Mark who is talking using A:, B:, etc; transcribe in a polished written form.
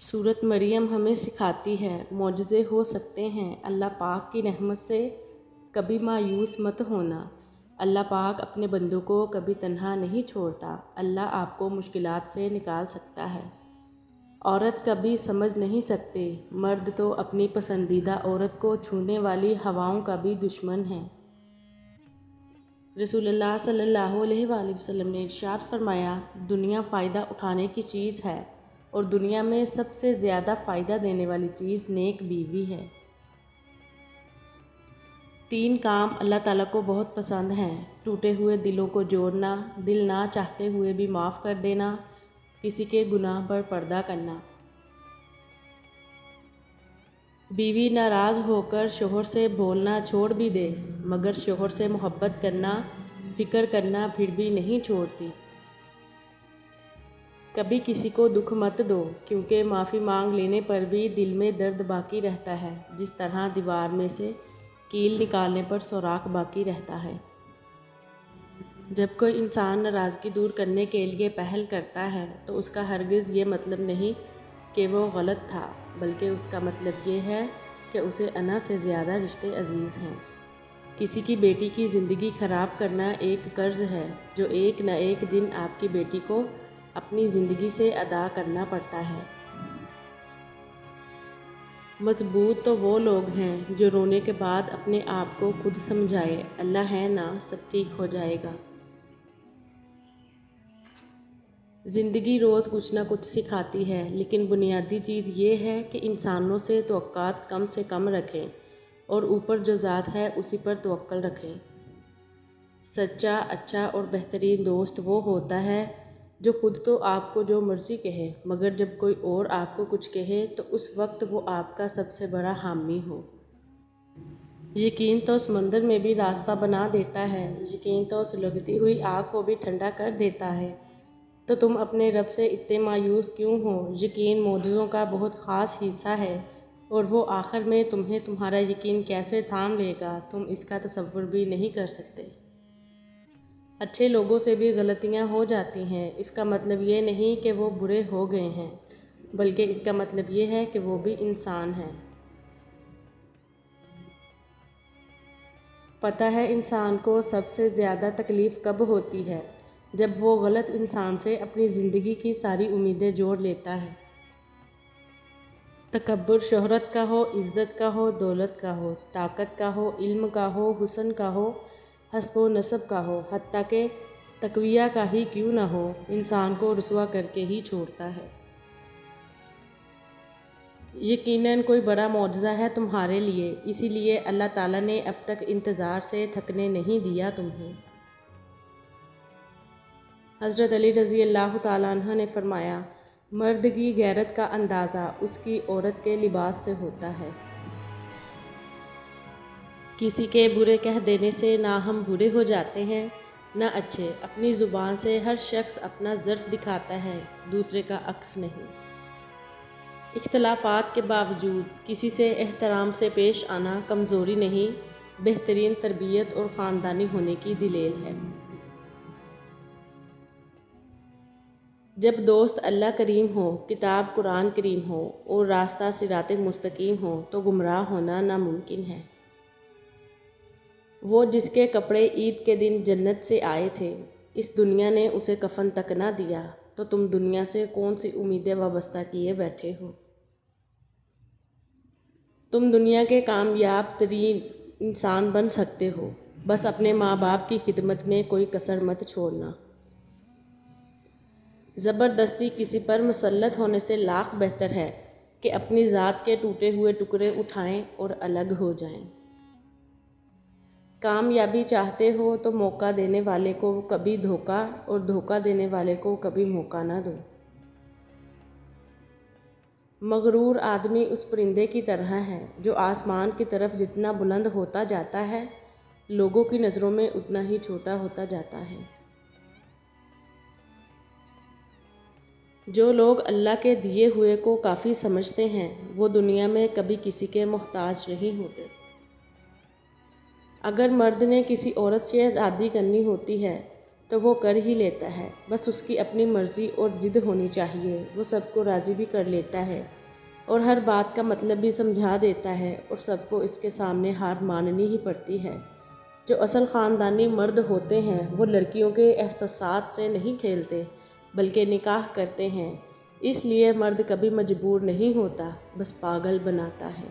A: सूरत मरियम हमें सिखाती है मौजज़े हो सकते हैं। अल्लाह पाक की रहमत से कभी मायूस मत होना। अल्लाह पाक अपने बंदों को कभी तन्हा नहीं छोड़ता। अल्लाह आपको मुश्किलात से निकाल सकता है। औरत कभी समझ नहीं सकते, मर्द तो अपनी पसंदीदा औरत को छूने वाली हवाओं का भी दुश्मन है। रसूलुल्लाह सल्लल्लाहु अलैहि वसल्लम ने इरशाद फरमाया, दुनिया फ़ायदा उठाने की चीज़ है और दुनिया में सबसे ज़्यादा फ़ायदा देने वाली चीज़ नेक बीवी है। 3 काम अल्लाह ताला को बहुत पसंद हैं। टूटे हुए दिलों को जोड़ना, दिल ना चाहते हुए भी माफ़ कर देना, किसी के गुनाह पर पर्दा करना। बीवी नाराज़ होकर शोहर से बोलना छोड़ भी दे, मगर शोहर से मोहब्बत करना, फ़िक्र करना फिर भी नहीं छोड़ती। कभी किसी को दुख मत दो, क्योंकि माफ़ी मांग लेने पर भी दिल में दर्द बाकी रहता है, जिस तरह दीवार में से कील निकालने पर सुराख बाकी रहता है। जब कोई इंसान नाराज़गी दूर करने के लिए पहल करता है तो उसका हरगिज़ ये मतलब नहीं कि वो गलत था, बल्कि उसका मतलब ये है कि उसे अना से ज़्यादा रिश्ते अजीज़ हैं। किसी की बेटी की ज़िंदगी ख़राब करना एक कर्ज़ है जो एक न एक दिन आपकी बेटी को अपनी ज़िंदगी से अदा करना पड़ता है। मजबूत तो वो लोग हैं जो रोने के बाद अपने आप को खुद समझाए, अल्लाह है ना, सब ठीक हो जाएगा। ज़िंदगी रोज़ कुछ ना कुछ सिखाती है, लेकिन बुनियादी चीज़ ये है कि इंसानों से तवक्कुआत कम से कम रखें और ऊपर जो ज़ात है उसी पर तवक्कुल रखें। सच्चा, अच्छा और बेहतरीन दोस्त वो होता है जो खुद तो आपको जो मर्ज़ी कहे, मगर जब कोई और आपको कुछ कहे तो उस वक्त वो आपका सबसे बड़ा हामी हो। यकीन तो समंदर में भी रास्ता बना देता है, यकीन तो सुलगती हुई आग को भी ठंडा कर देता है। तो तुम अपने रब से इतने मायूस क्यों हो? यकीन मौजज़ों का बहुत ख़ास हिस्सा है और वो आखिर में तुम्हें तुम्हारा यकीन कैसे थाम लेगा, तुम इसका तसव्वुर भी नहीं कर सकते। अच्छे लोगों से भी गलतियां हो जाती हैं। इसका मतलब ये नहीं कि वो बुरे हो गए हैं, बल्कि इसका मतलब ये है कि वो भी इंसान हैं। पता है इंसान को सबसे ज़्यादा तकलीफ़ कब होती है? जब वो गलत इंसान से अपनी ज़िंदगी की सारी उम्मीदें जोड़ लेता है। तकब्बुर शोहरत का हो, इज़्ज़त का हो, दौलत का हो, ताकत का हो, इल्म का हो, हुस्न का हो, हस्ब व नसब का हो, हत्ता के तक़विया का ही क्यों ना हो, इंसान को रुसवा करके ही छोड़ता है। यकीनन कोई बड़ा मौजज़ा है तुम्हारे लिए, इसीलिए अल्लाह ताला ने अब तक इंतज़ार से थकने नहीं दिया तुम्हें। हज़रत अली रज़ी अल्लाह तआला अन्हु ने फरमाया, मर्द की गैरत का अंदाज़ा उसकी औरत के लिबास से होता है। किसी के बुरे कह देने से ना हम बुरे हो जाते हैं ना अच्छे। अपनी ज़ुबान से हर शख्स अपना ज़र्फ़ दिखाता है, दूसरे का अक्स नहीं। इख्तलाफात के बावजूद किसी से एहतराम से पेश आना कमज़ोरी नहीं, बेहतरीन तरबियत और ख़ानदानी होने की दलील है। जब दोस्त अल्लाह करीम हो, किताब कुरान करीम हो और रास्ता सिराते मुस्तकीम हो तो गुमराह होना नामुमकिन है। वो जिसके कपड़े ईद के दिन जन्नत से आए थे, इस दुनिया ने उसे कफन तक ना दिया, तो तुम दुनिया से कौन सी उम्मीदें वाबस्ता किए बैठे हो? तुम दुनिया के कामयाब तरीन इंसान बन सकते हो, बस अपने माँ बाप की खिदमत में कोई कसर मत छोड़ना। ज़बरदस्ती किसी पर मुसल्लत होने से लाख बेहतर है कि अपनी ज़ात के टूटे हुए टुकड़े उठाएं और अलग हो जाएं। कामयाबी चाहते हो तो मौका देने वाले को कभी धोखा और धोखा देने वाले को कभी मौका ना दो। मगरूर आदमी उस परिंदे की तरह है जो आसमान की तरफ जितना बुलंद होता जाता है, लोगों की नज़रों में उतना ही छोटा होता जाता है। जो लोग अल्लाह के दिए हुए को काफ़ी समझते हैं, वो दुनिया में कभी किसी के मोहताज नहीं होते। अगर मर्द ने किसी औरत से शादी करनी होती है تو وہ کر ہی لیتا ہے، بس اس کی اپنی مرضی اور ضد ہونی چاہیے۔ وہ سب کو راضی بھی کر لیتا ہے اور ہر بات کا مطلب بھی سمجھا دیتا ہے، اور سب کو اس کے سامنے ہار ماننی ہی پڑتی ہے۔ جو اصل خاندانی مرد ہوتے ہیں وہ لڑکیوں کے احساسات سے نہیں کھیلتے بلکہ نکاح کرتے ہیں۔ اس لیے مرد کبھی مجبور نہیں ہوتا، بس پاگل بناتا ہے۔